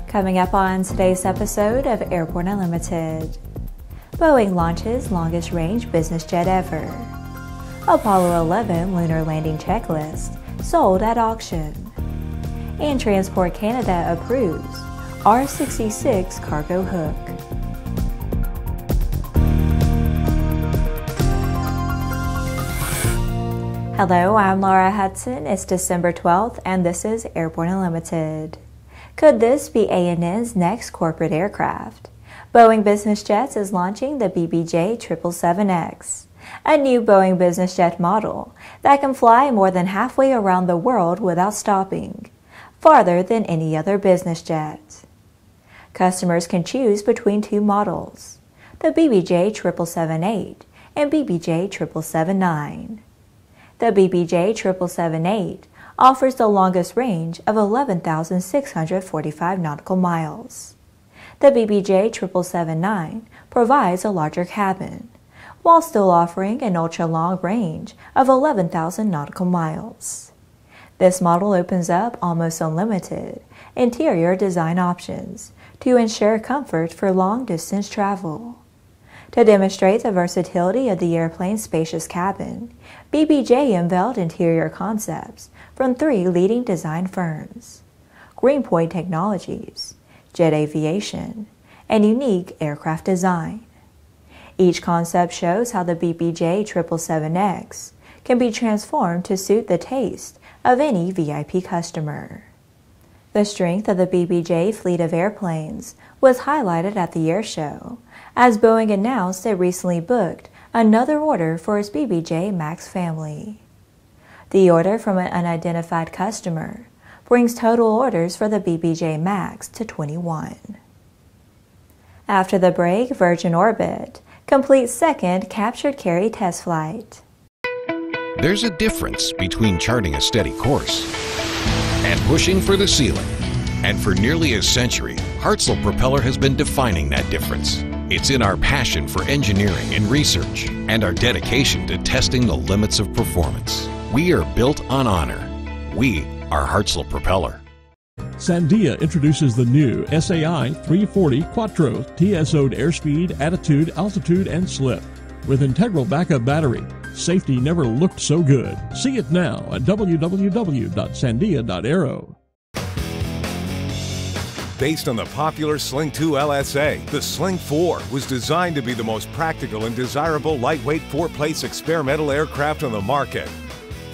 Coming up on today's episode of Airborne Unlimited, Boeing launches longest range business jet ever. Apollo 11 lunar landing checklist sold at auction. And Transport Canada approves R66 cargo hook. Hello, I'm Laura Hudson. It's December 12th and this is Airborne Unlimited. Could this be A&N's next corporate aircraft? Boeing Business Jets is launching the BBJ 777X, a new Boeing Business Jet model that can fly more than halfway around the world without stopping, farther than any other business jet. Customers can choose between two models, the BBJ 777-8 and BBJ 777-9. The BBJ 777-8 offers the longest range of 11,645 nautical miles. The BBJ 777-9 provides a larger cabin, while still offering an ultra-long range of 11,000 nautical miles. This model opens up almost unlimited interior design options to ensure comfort for long-distance travel. To demonstrate the versatility of the airplane's spacious cabin, BBJ unveiled interior concepts from three leading design firms: Greenpoint Technologies, Jet Aviation, and Unique Aircraft Design. Each concept shows how the BBJ 777X can be transformed to suit the taste of any VIP customer. The strength of the BBJ fleet of airplanes was highlighted at the air show, as Boeing announced it recently booked another order for its BBJ MAX family. The order from an unidentified customer brings total orders for the BBJ MAX to 21. After the break, Virgin Orbit completes second captured carry test flight. There's a difference between charting a steady course and pushing for the ceiling. And for nearly a century, Hartzell Propeller has been defining that difference. It's in our passion for engineering and research and our dedication to testing the limits of performance. We are built on honor. We are Hartzell Propeller. Sandia introduces the new SAI 340 Quattro TSO'd airspeed, attitude, altitude, and slip. With integral backup battery, safety never looked so good. See it now at www.sandia.aero. Based on the popular Sling 2 LSA, the Sling 4 was designed to be the most practical and desirable lightweight four-place experimental aircraft on the market.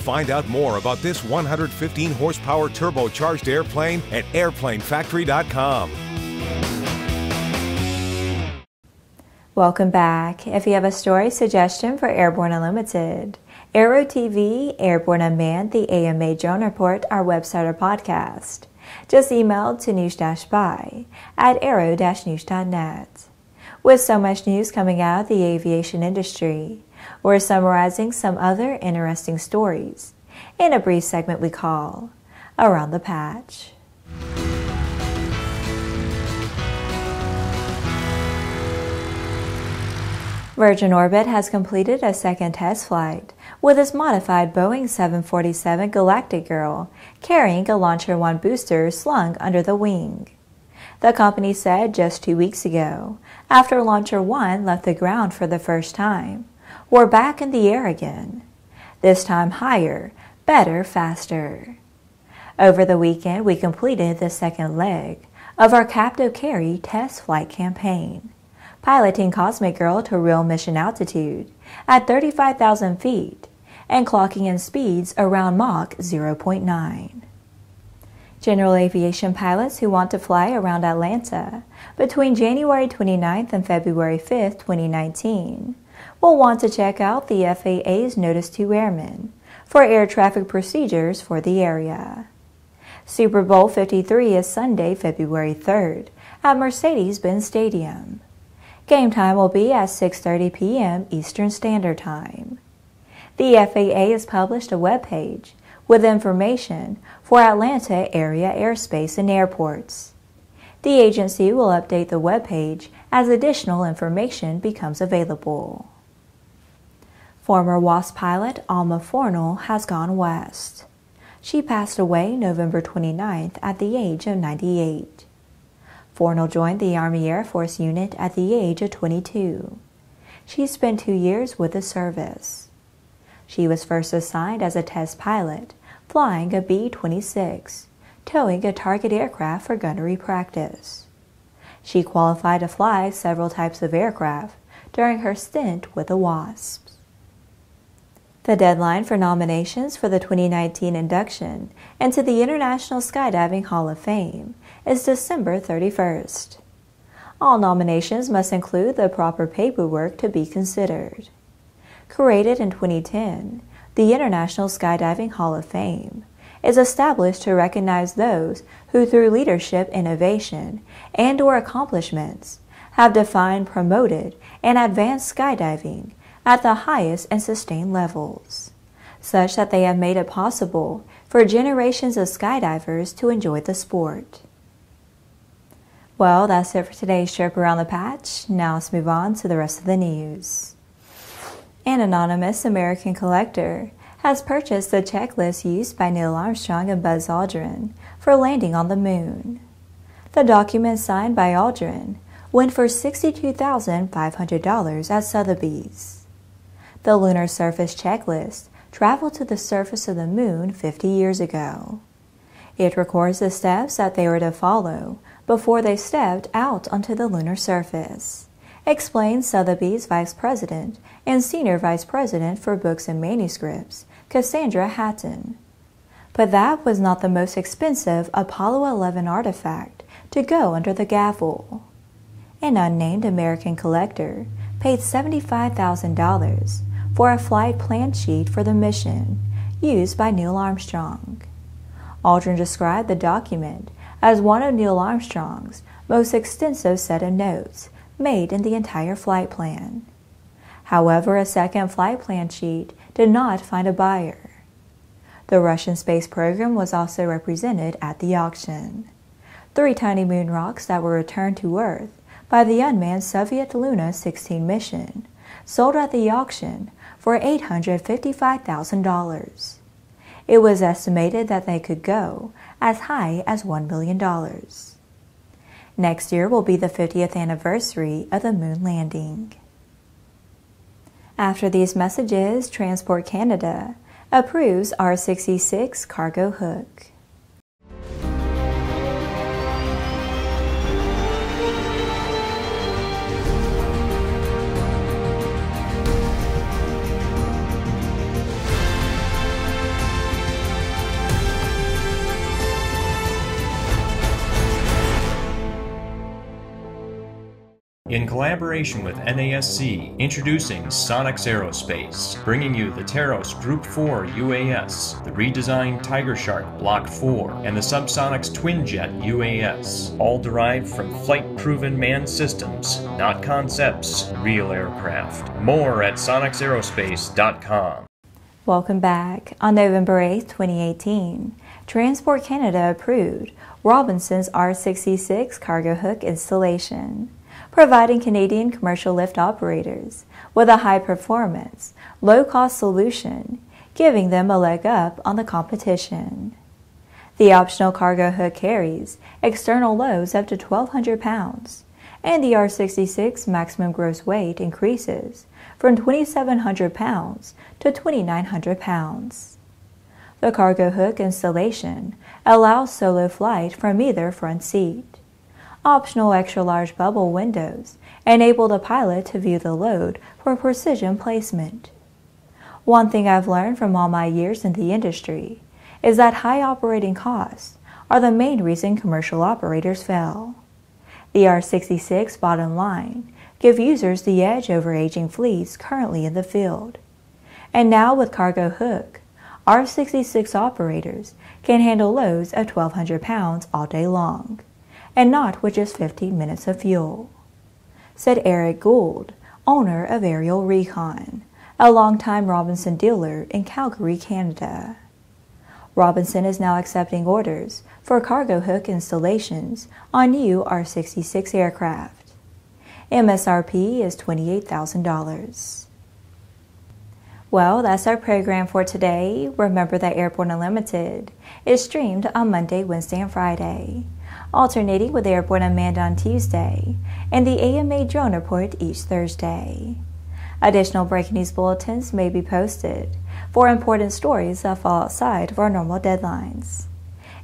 Find out more about this 115 horsepower turbocharged airplane at airplanefactory.com. Welcome back. If you have a story suggestion for Airborne Unlimited, Aero-TV, Airborne Unmanned, the AMA Drone Report, our website or podcast, just email to news-by@aero-news.net. With so much news coming out of the aviation industry, we're summarizing some other interesting stories in a brief segment we call Around the Patch. Virgin Orbit has completed a second test flight with its modified Boeing 747 Galactic Girl carrying a Launcher 1 booster slung under the wing. The company said just 2 weeks ago, after Launcher 1 left the ground for the first time, we're back in the air again. This time higher, better, faster. Over the weekend, we completed the second leg of our captive carry test flight campaign, piloting Cosmic Girl to real mission altitude at 35,000 feet and clocking in speeds around Mach 0.9. General aviation pilots who want to fly around Atlanta between January 29th and February 5th, 2019 will want to check out the FAA's Notice to Airmen for air traffic procedures for the area. Super Bowl 53 is Sunday, February 3rd at Mercedes-Benz Stadium. Game time will be at 6:30 p.m. Eastern Standard Time. The FAA has published a webpage with information for Atlanta area airspace and airports. The agency will update the webpage as additional information becomes available. Former WASP pilot Alma Fornal has gone west. She passed away November 29th at the age of 98. Fornal joined the Army Air Force unit at the age of 22. She spent 2 years with the service. She was first assigned as a test pilot, flying a B-26, towing a target aircraft for gunnery practice. She qualified to fly several types of aircraft during her stint with the WASP. The deadline for nominations for the 2019 induction into the International Skydiving Hall of Fame is December 31st. All nominations must include the proper paperwork to be considered. Created in 2010, the International Skydiving Hall of Fame is established to recognize those who through leadership, innovation, and/or accomplishments have defined, promoted, and advanced skydiving at the highest and sustained levels, such that they have made it possible for generations of skydivers to enjoy the sport. Well, that's it for today's trip around the patch. Now let's move on to the rest of the news. An anonymous American collector has purchased the checklist used by Neil Armstrong and Buzz Aldrin for landing on the moon. The document signed by Aldrin went for $62,500 at Sotheby's. The Lunar Surface Checklist traveled to the surface of the moon 50 years ago. It records the steps that they were to follow before they stepped out onto the lunar surface, explains Sotheby's Vice President and Senior Vice President for Books and Manuscripts, Cassandra Hatton. But that was not the most expensive Apollo 11 artifact to go under the gavel. An unnamed American collector paid $75,000 for a flight plan sheet for the mission used by Neil Armstrong. Aldrin described the document as one of Neil Armstrong's most extensive set of notes made in the entire flight plan. However, a second flight plan sheet did not find a buyer. The Russian space program was also represented at the auction. 3 tiny moon rocks that were returned to Earth by the unmanned Soviet Luna 16 mission sold at the auction for $855,000. It was estimated that they could go as high as $1 million. Next year will be the 50th anniversary of the moon landing. After these messages, Transport Canada approves R66 cargo hook. In collaboration with NASC, introducing SUBSONEX Aerospace, bringing you the TEROS Group 4 UAS, the redesigned Tiger Shark Block 4, and the SUBSONEX TWINJET UAS, all derived from flight-proven manned systems, not concepts, real aircraft. More at SUBSONEXaerospace.com. Welcome back. On November 8, 2018, Transport Canada approved Robinson's R66 cargo hook installation, providing Canadian commercial lift operators with a high-performance, low-cost solution, giving them a leg up on the competition. The optional cargo hook carries external loads up to 1,200 pounds, and the R66 maximum gross weight increases from 2,700 pounds to 2,900 pounds. The cargo hook installation allows solo flight from either front seat. Optional extra-large bubble windows enable the pilot to view the load for precision placement. One thing I've learned from all my years in the industry is that high operating costs are the main reason commercial operators fail. The R66 bottom line give users the edge over aging fleets currently in the field. And now with cargo hook, R66 operators can handle loads of 1,200 pounds all day long, and not with just 15 minutes of fuel, said Eric Gould, owner of Aerial Recon, a longtime Robinson dealer in Calgary, Canada. Robinson is now accepting orders for cargo hook installations on new R66 aircraft. MSRP is $28,000. Well, that's our program for today. Remember that Airborne Unlimited is streamed on Monday, Wednesday, and Friday, alternating with Airborne Unmanned on Tuesday and the AMA Drone Report each Thursday. Additional breaking news bulletins may be posted for important stories that fall outside of our normal deadlines.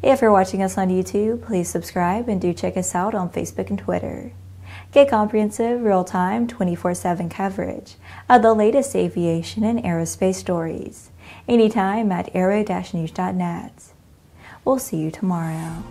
If you're watching us on YouTube, please subscribe and do check us out on Facebook and Twitter. Get comprehensive, real-time, 24/7 coverage of the latest aviation and aerospace stories anytime at aero-news.net. We'll see you tomorrow.